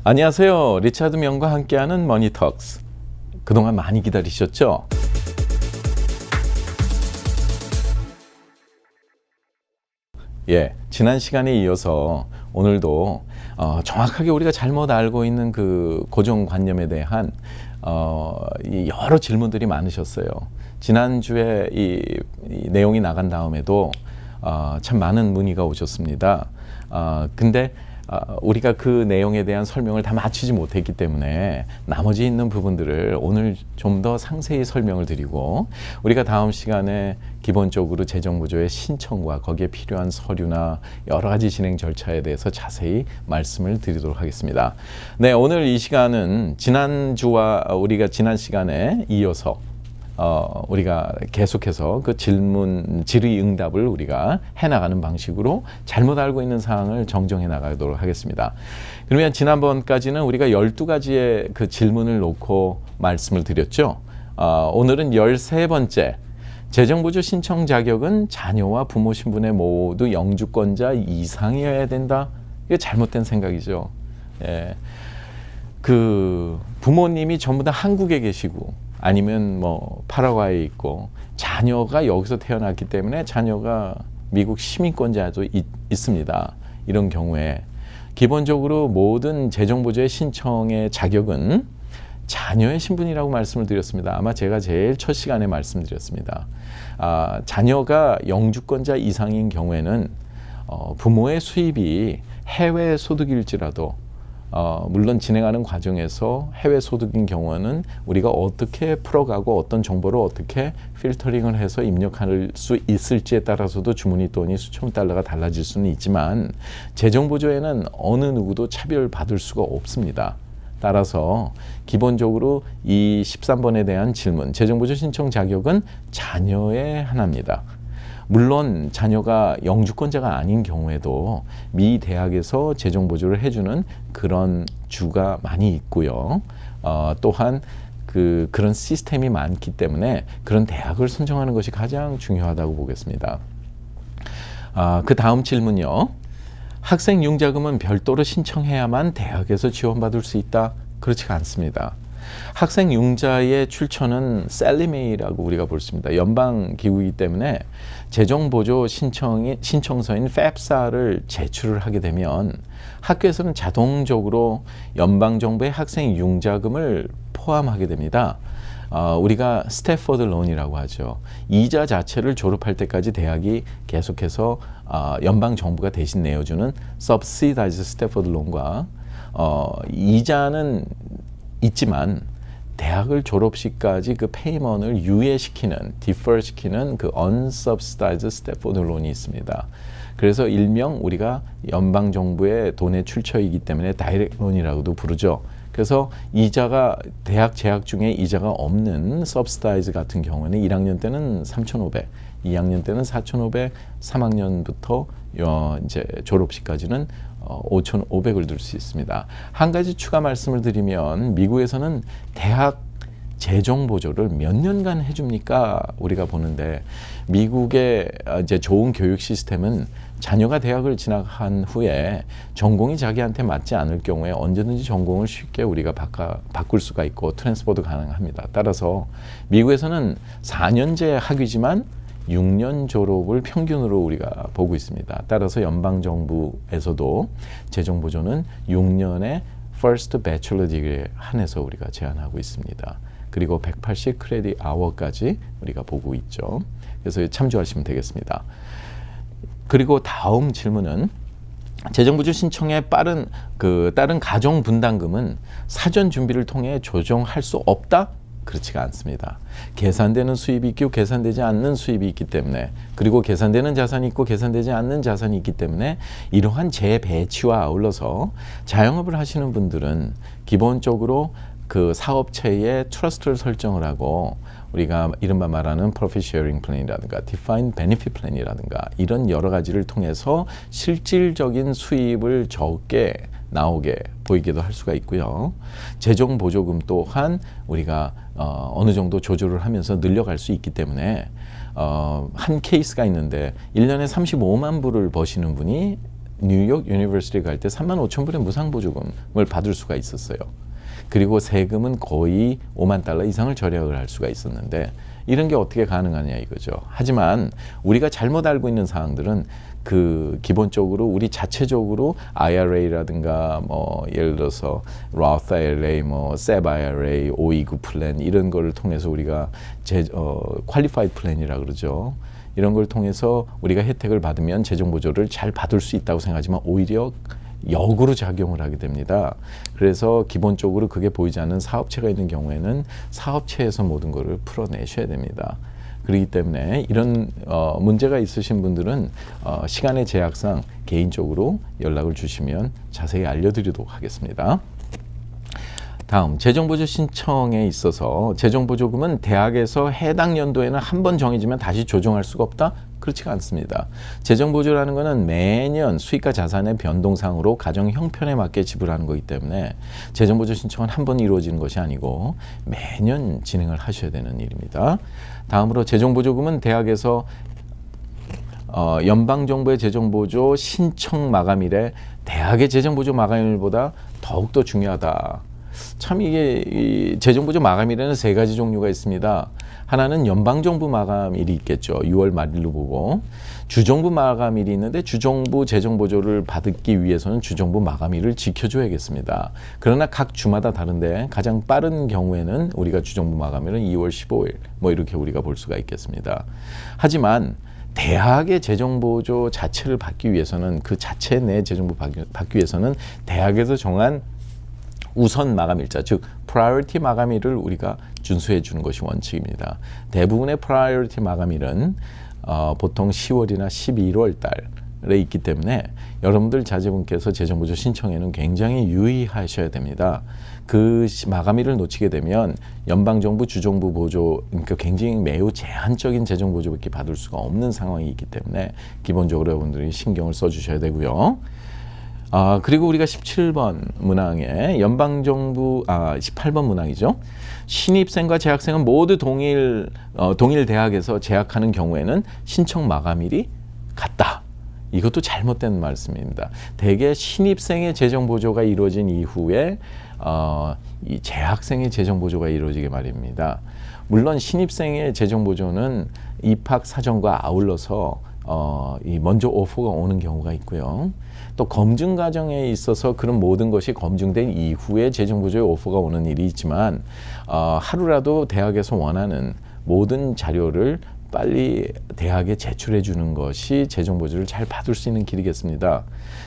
안녕하세요. 리차드 명과 함께하는 머니톡스. 그동안 많이 기다리셨죠? 지난 시간에 이어서 오늘도 정확하게 우리가 잘못 알고 있는 그 고정관념에 대한 여러 질문들이 많으셨어요. 지난주에 이 내용이 나간 다음에도 참 많은 문의가 오셨습니다. 근데 우리가 그 내용에 대한 설명을 다 마치지 못했기 때문에 나머지 있는 부분들을 오늘 좀 더 상세히 설명을 드리고, 우리가 다음 시간에 기본적으로 재정부조의 신청과 거기에 필요한 서류나 여러 가지 진행 절차에 대해서 자세히 말씀을 드리도록 하겠습니다. 네, 오늘 이 시간은 지난주와 우리가 지난 시간에 이어서 우리가 계속해서 그 질의응답을 우리가 해나가는 방식으로 잘못 알고 있는 사항을 정정해 나가도록 하겠습니다. 그러면 지난번까지는 우리가 12가지의 그 질문을 놓고 말씀을 드렸죠. 오늘은 13번째, 재정보조 신청 자격은 자녀와 부모 신분의 모두 영주권자 이상이어야 된다. 이게 잘못된 생각이죠. 그 부모님이 전부 다 한국에 계시고 아니면 뭐 파라과이에 있고 자녀가 여기서 태어났기 때문에 자녀가 미국 시민권자도 있습니다. 이런 경우에 기본적으로 모든 재정보조의 신청의 자격은 자녀의 신분이라고 말씀을 드렸습니다. 아마 제가 제일 첫 시간에 말씀드렸습니다. 자녀가 영주권자 이상인 경우에는 부모의 수입이 해외 소득일지라도 물론 진행하는 과정에서 해외 소득인 경우는 우리가 어떻게 풀어가고 어떤 정보를 어떻게 필터링을 해서 입력할 수 있을지에 따라서도 주머니 돈이 수천 달러가 달라질 수는 있지만 재정보조에는 어느 누구도 차별받을 수가 없습니다. 따라서 기본적으로 이 13번에 대한 질문, 재정보조 신청 자격은 자녀의 하나입니다. 물론 자녀가 영주권자가 아닌 경우에도 미 대학에서 재정보조를 해주는 그런 주가 많이 있고요. 또한 그런 시스템이 많기 때문에 그런 대학을 선정하는 것이 가장 중요하다고 보겠습니다. 그 다음 질문요. 학생 융자금은 별도로 신청해야만 대학에서 지원받을 수 있다? 그렇지가 않습니다. 학생 융자의 출처는 셀리메이라고 우리가 볼 수 있습니다. 연방기구이기 때문에 재정보조 신청서인 FAFSA를 제출을 하게 되면 학교에서는 자동적으로 연방정부의 학생 융자금을 포함하게 됩니다. 우리가 스태포드 론이라고 하죠. 이자 자체를 졸업할 때까지 대학이 계속해서 연방정부가 대신 내어주는 Subsidized 스태포드 론과 이자는 있지만 대학을 졸업시까지 그 페이먼을 유예시키는, 디퍼시키는 그 unsubsidized 스태포드 론이 있습니다. 그래서 일명 우리가 연방정부의 돈의 출처이기 때문에 다이렉트 론이라고도 부르죠. 그래서 이자가 대학 재학 중에 이자가 없는 subsidize 같은 경우는 1학년 때는 3,500, 2학년 때는 4,500, 3학년부터 이제 졸업시까지는 5,500을 들 수 있습니다. 한 가지 추가 말씀을 드리면 미국에서는 대학 재정보조를 몇 년간 해줍니까? 우리가 보는데 미국의 이제 좋은 교육 시스템은 자녀가 대학을 진학한 후에 전공이 자기한테 맞지 않을 경우에 언제든지 전공을 쉽게 우리가 바꿀 수가 있고 트랜스퍼도 가능합니다. 따라서 미국에서는 4년제 학위지만 6년 졸업을 평균으로 우리가 보고 있습니다. 따라서 연방정부에서도 재정보조는 6년의 First Bachelor Degree에 한해서 우리가 제한하고 있습니다. 그리고 180 크레딧 아워까지 우리가 보고 있죠. 그래서 참조하시면 되겠습니다. 그리고 다음 질문은 재정보조 신청에 따른 가정 분담금은 사전 준비를 통해 조정할 수 없다? 그렇지가 않습니다. 계산되는 수입이 있고 계산되지 않는 수입이 있기 때문에, 그리고 계산되는 자산이 있고 계산되지 않는 자산이 있기 때문에 이러한 재배치와 아울러서 자영업을 하시는 분들은 기본적으로 그 사업체에 트러스트를 설정을 하고 우리가 이른바 말하는 Profit Sharing Plan이라든가 Defined Benefit Plan이라든가 이런 여러 가지를 통해서 실질적인 수입을 적게 나오게 보이기도 할 수가 있고요. 재정보조금 또한 우리가 어느 정도 조절을 하면서 늘려갈 수 있기 때문에 한 케이스가 있는데 1년에 35만 불을 버시는 분이 뉴욕 유니버시티 갈 때 35,000불의 무상보조금을 받을 수가 있었어요. 그리고 세금은 거의 5만 달러 이상을 절약을 할 수가 있었는데 이런 게 어떻게 가능하냐 이거죠. 하지만 우리가 잘못 알고 있는 사항들은 그 기본적으로 우리 자체적으로 IRA라든가 뭐 예를 들어서 Roth IRA, 뭐 SEP IRA, 529 플랜 이런 거를 통해서 우리가 Qualified 플랜이라 그러죠. 이런 걸 통해서 우리가 혜택을 받으면 재정 보조를 잘 받을 수 있다고 생각하지만 오히려 역으로 작용을 하게 됩니다. 그래서 기본적으로 그게 보이지 않는 사업체가 있는 경우에는 사업체에서 모든 것을 풀어내셔야 됩니다. 그렇기 때문에 이런 문제가 있으신 분들은 시간의 제약상 개인적으로 연락을 주시면 자세히 알려드리도록 하겠습니다. 다음, 재정보조 신청에 있어서 재정보조금은 대학에서 해당 연도에는 한 번 정해지면 다시 조정할 수가 없다? 그렇지가 않습니다. 재정보조라는 것은 매년 수익과 자산의 변동상으로 가정 형편에 맞게 지불하는 거기 때문에 재정보조 신청은 한 번 이루어지는 것이 아니고 매년 진행을 하셔야 되는 일입니다. 다음으로 재정보조금은 대학에서 연방정부의 재정보조 신청 마감일에 대학의 재정보조 마감일보다 더욱더 중요하다. 참 이게 이 재정보조 마감일에는 3가지 종류가 있습니다. 하나는 연방정부 마감일이 있겠죠. 6월 말일로 보고 주정부 마감일이 있는데 주정부 재정보조를 받기 위해서는 주정부 마감일을 지켜줘야겠습니다. 그러나 각 주마다 다른데 가장 빠른 경우에는 우리가 주정부 마감일은 2월 15일 뭐 이렇게 우리가 볼 수가 있겠습니다. 하지만 대학의 재정보조 자체를 받기 위해서는 그 자체 내 재정보 받기 위해서는 대학에서 정한 우선 마감일자, 즉 프라이어리티 마감일을 우리가 준수해 주는 것이 원칙입니다. 대부분의 프라이어리티 마감일은 보통 10월이나 11월 달에 있기 때문에 여러분들 자제분께서 재정보조 신청에는 굉장히 유의하셔야 됩니다. 그 마감일을 놓치게 되면 연방정부, 주정부 보조, 그러니까 굉장히 매우 제한적인 재정보조밖에 받을 수가 없는 상황이 있기 때문에 기본적으로 여러분들이 신경을 써주셔야 되고요. 그리고 우리가 17번 문항에 연방정부, 18번 문항이죠. 신입생과 재학생은 모두 동일 대학에서 재학하는 경우에는 신청 마감일이 같다. 이것도 잘못된 말씀입니다. 대개 신입생의 재정보조가 이루어진 이후에 이 재학생의 재정보조가 이루어지게 말입니다. 물론 신입생의 재정보조는 입학 사정과 아울러서 먼저 오퍼가 오는 경우가 있고요. 또 검증 과정에 있어서 그런 모든 것이 검증된 이후에 재정보조의 오퍼가 오는 일이 있지만 하루라도 대학에서 원하는 모든 자료를 빨리 대학에 제출해 주는 것이 재정보조를 잘 받을 수 있는 길이겠습니다.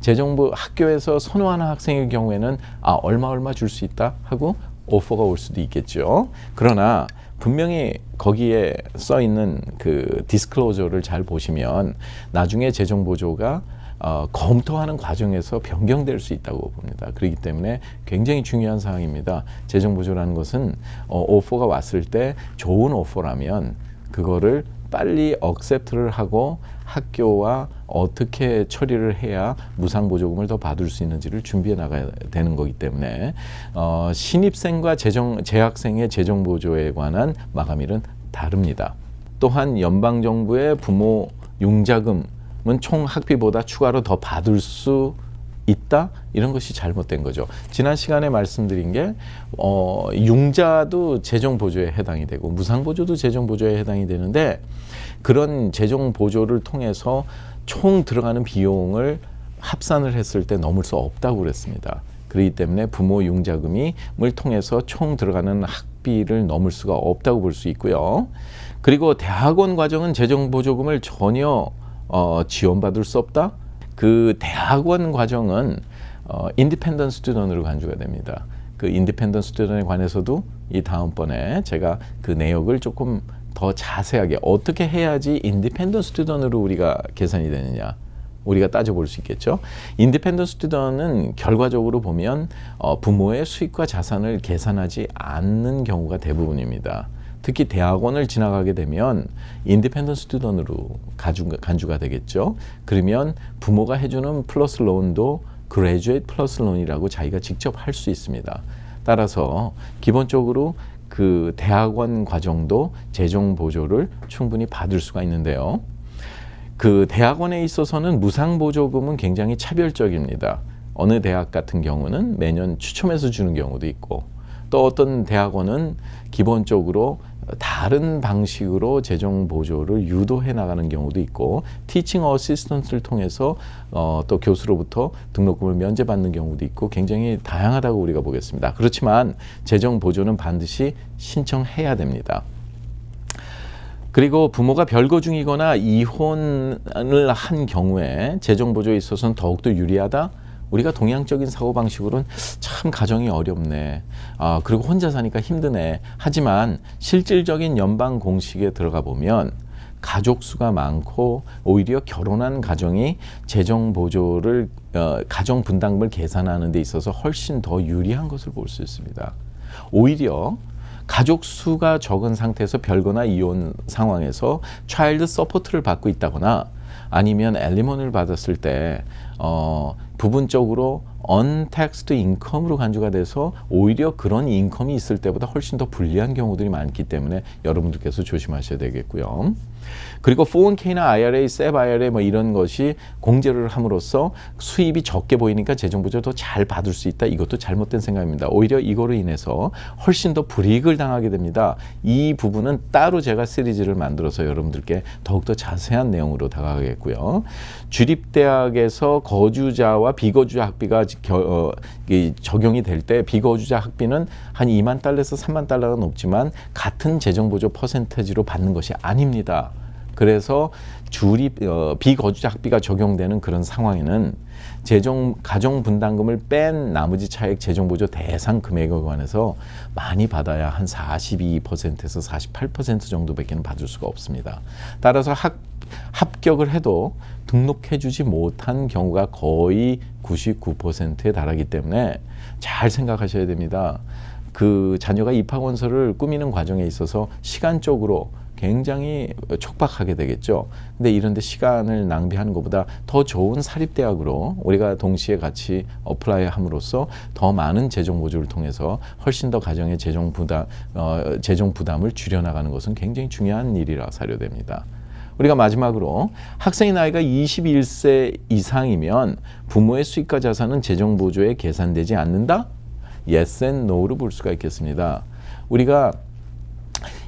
재정부 학교에서 선호하는 학생의 경우에는 얼마 줄 수 있다 하고 오퍼가 올 수도 있겠죠. 그러나 분명히 거기에 써 있는 그 디스클로저를 잘 보시면 나중에 재정보조가 검토하는 과정에서 변경될 수 있다고 봅니다. 그렇기 때문에 굉장히 중요한 사항입니다. 재정보조라는 것은 오퍼가 왔을 때 좋은 오퍼라면 그거를 빨리 억셉트를 하고 학교와 어떻게 처리를 해야 무상보조금을 더 받을 수 있는지를 준비해 나가야 되는 거기 때문에 신입생과 재학생의 재정보조에 관한 마감일은 다릅니다. 또한 연방정부의 부모 융자금은 총 학비보다 추가로 더 받을 수 있다? 이런 것이 잘못된 거죠. 지난 시간에 말씀드린 게 융자도 재정보조에 해당이 되고 무상보조도 재정보조에 해당이 되는데 그런 재정보조를 통해서 총 들어가는 비용을 합산을 했을 때 넘을 수 없다고 그랬습니다. 그렇기 때문에 부모 융자금을 통해서 총 들어가는 학비를 넘을 수가 없다고 볼 수 있고요. 그리고 대학원 과정은 재정보조금을 전혀 지원받을 수 없다? 그 대학원 과정은 인디펜던트 스튜던트로 간주가 됩니다. 그 인디펜던트 스튜던트에 관해서도 이 다음번에 제가 그 내역을 조금 더 자세하게 어떻게 해야지 인디펜던트 스튜던트로 우리가 계산이 되느냐 우리가 따져볼 수 있겠죠. 인디펜던트 스튜던트는 결과적으로 보면 부모의 수익과 자산을 계산하지 않는 경우가 대부분입니다. 특히 대학원을 지나가게 되면 인디펜던트 스튜던트로 간주가 되겠죠. 그러면 부모가 해주는 플러스 론도 그레주에이트 플러스 론이라고 자기가 직접 할 수 있습니다. 따라서 기본적으로 그 대학원 과정도 재정 보조를 충분히 받을 수가 있는데요. 그 대학원에 있어서는 무상보조금은 굉장히 차별적입니다. 어느 대학 같은 경우는 매년 추첨해서 주는 경우도 있고, 또 어떤 대학원은 기본적으로 다른 방식으로 재정 보조를 유도해 나가는 경우도 있고, 티칭 어시스턴트를 통해서 또 교수로부터 등록금을 면제받는 경우도 있고, 굉장히 다양하다고 우리가 보겠습니다. 그렇지만 재정 보조는 반드시 신청해야 됩니다. 그리고 부모가 별거 중이거나 이혼을 한 경우에 재정 보조에 있어서는 더욱더 유리하다. 우리가 동양적인 사고방식으로는 참 가정이 어렵네. 그리고 혼자 사니까 힘드네. 하지만 실질적인 연방 공식에 들어가 보면 가족 수가 많고 오히려 결혼한 가정이 재정 보조를 가정 분담금을 계산하는 데 있어서 훨씬 더 유리한 것을 볼 수 있습니다. 오히려 가족 수가 적은 상태에서 별거나 이혼 상황에서 차일드 서포트를 받고 있다거나 아니면 엘리먼을 받았을 때 부분적으로 untaxed income으로 간주가 돼서 오히려 그런 인컴이 있을 때보다 훨씬 더 불리한 경우들이 많기 때문에 여러분들께서 조심하셔야 되겠고요. 그리고 401k나 IRA, SEP IRA 뭐 이런 것이 공제를 함으로써 수입이 적게 보이니까 재정보조 더 잘 받을 수 있다. 이것도 잘못된 생각입니다. 오히려 이거로 인해서 훨씬 더 불이익을 당하게 됩니다. 이 부분은 따로 제가 시리즈를 만들어서 여러분들께 더욱더 자세한 내용으로 다가가겠고요. 주립대학에서 거주자와 비거주자 학비가 적용이 될 때 비거주자 학비는 한 2만 달러에서 3만 달러가 높지만 같은 재정보조 퍼센테지로 받는 것이 아닙니다. 그래서 비거주자 학비가 적용되는 그런 상황에는 가정 분담금을 뺀 나머지 차액 재정보조 대상 금액에 관해서 많이 받아야 한 42%에서 48% 정도밖에 받을 수가 없습니다. 따라서 합격을 해도 등록해주지 못한 경우가 거의 99%에 달하기 때문에 잘 생각하셔야 됩니다. 그 자녀가 입학원서를 꾸미는 과정에 있어서 시간적으로 굉장히 촉박하게 되겠죠. 근데 이런 데 시간을 낭비하는 것보다 더 좋은 사립대학으로 우리가 동시에 같이 어플라이 함으로써 더 많은 재정 보조를 통해서 훨씬 더 가정의 재정 부담을 줄여나가는 것은 굉장히 중요한 일이라 사료됩니다. 우리가 마지막으로 학생의 나이가 21세 이상이면 부모의 수익과 자산은 재정 보조에 계산되지 않는다? Yes and No로 볼 수가 있겠습니다. 우리가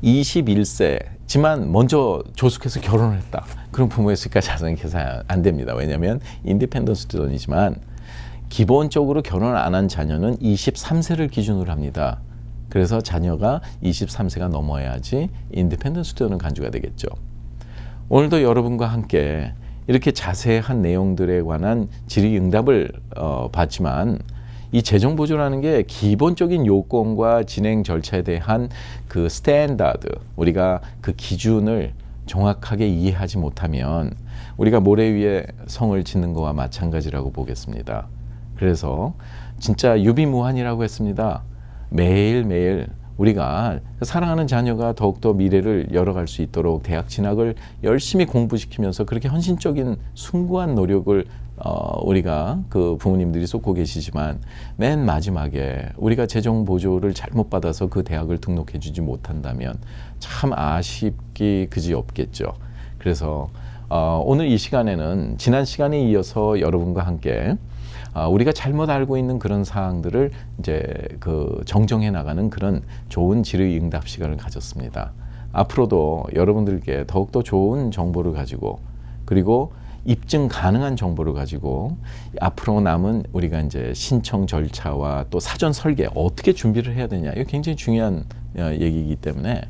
21세지만 먼저 조숙해서 결혼을 했다. 그럼 부모의 수익과 자산이 계산 안 됩니다. 왜냐하면 인디펜던트 스튜던이지만 기본적으로 결혼을 안 한 자녀는 23세를 기준으로 합니다. 그래서 자녀가 23세가 넘어야지 인디펜던트 스튜던은 간주가 되겠죠. 오늘도 여러분과 함께 이렇게 자세한 내용들에 관한 질의응답을 봤지만 이 재정 보조라는 게 기본적인 요건과 진행 절차에 대한 그 스탠다드, 우리가 그 기준을 정확하게 이해하지 못하면 우리가 모래 위에 성을 짓는 것과 마찬가지라고 보겠습니다. 그래서 진짜 유비무환이라고 했습니다. 매일매일 우리가 사랑하는 자녀가 더욱더 미래를 열어갈 수 있도록 대학 진학을 열심히 공부시키면서 그렇게 헌신적인 숭고한 노력을 우리가 그 부모님들이 쏟고 계시지만 맨 마지막에 우리가 재정 보조를 잘못 받아서 그 대학을 등록해 주지 못한다면 참 아쉽기 그지없겠죠. 그래서 오늘 이 시간에는 지난 시간에 이어서 여러분과 함께 우리가 잘못 알고 있는 그런 사항들을 이제 그 정정해 나가는 그런 좋은 질의응답 시간을 가졌습니다. 앞으로도 여러분들께 더욱더 좋은 정보를 가지고 그리고 입증 가능한 정보를 가지고 앞으로 남은 우리가 이제 신청 절차와 또 사전 설계 어떻게 준비를 해야 되냐 이거 굉장히 중요한 얘기이기 때문에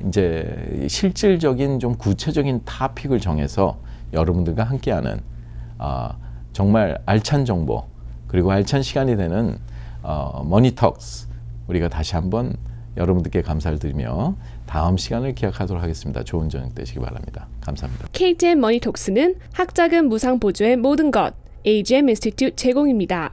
이제 실질적인 좀 구체적인 토픽을 정해서 여러분들과 함께하는 정말 알찬 정보 그리고 알찬 시간이 되는 머니톡스 우리가 다시 한번 여러분들께 감사를 드리며 다음 시간을 기약하도록 하겠습니다. 좋은 저녁 되시기 바랍니다. 감사합니다. KTN 머니톡스는 학자금 무상 보조의 모든 것 AGM 인스티튜트 제공입니다.